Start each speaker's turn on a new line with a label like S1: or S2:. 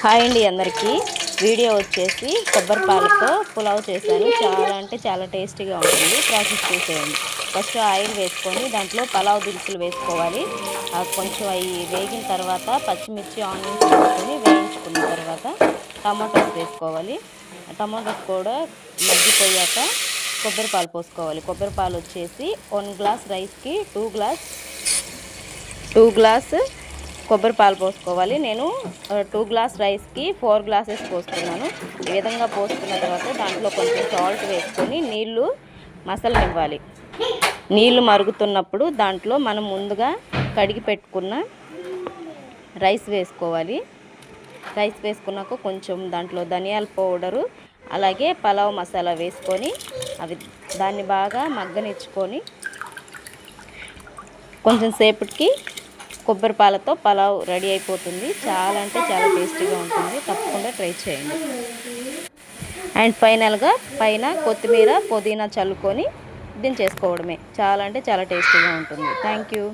S1: Hi అండి అందరికీ. Video వచ్చేసి కొబ్బరి పాలతో పులావ్ చేశాను. చాలా అంటే చాలా టేస్టీగా ఉంటుంది. ప్రాసెస్ చూసేయండి. ఫస్ట్ ఆయిల్ వేసుకొని దాంట్లో పలావ్ దినుసులు వేసుకోవాలి. కొంచెం అవి వేగిన తర్వాత పచ్చిమిర్చి ఆనియన్స్ వేసుకొని వేయించుకున్న తర్వాత టమాటోస్ వేసుకోవాలి. టమాటోస్ కూడా మగ్గిపోయాక కొబ్బరి పాలు పోసుకోవాలి. కొబ్బరి పాలు వచ్చేసి 1 గ్లాస్ రైస్కి 2 గ్లాస్ కొబ్బరి పాలు పోసుకోవాలి. నేను 2 గ్లాస్ రైస్కి 4 గ్లాసెస్ పోస్తున్నాను. ఈ విధంగా పోసుకున్న తర్వాత దాంట్లో కొంచెం సాల్ట్ వేసుకొని నీళ్లు మసలనివ్వాలి. నీళ్లు మరుగుతున్నప్పుడు దాంట్లో మనం ముందుగా కడిగి పెట్టుకున్న రైస్ వేసుకోవాలి. రైస్ వేసుకున్నాక కొంచెం దాంట్లో ధనియాల పౌడరు అలాగే పలావ్ మసాలా వేసుకొని దాన్ని బాగా మగ్గనిచ్చుకొని కొంచెం సేపటికి కొబ్బరి పాలతో పలావ్ రెడీ అయిపోతుంది. చాలా అంటే చాలా టేస్టీగా ఉంటుంది. తప్పకుండా ట్రై చేయండి. అండ్ ఫైనల్గా పైన కొత్తిమీర పుదీనా చల్లుకొని దించేసుకోవడమే. చాలా అంటే చాలా టేస్టీగా ఉంటుంది. Thank you.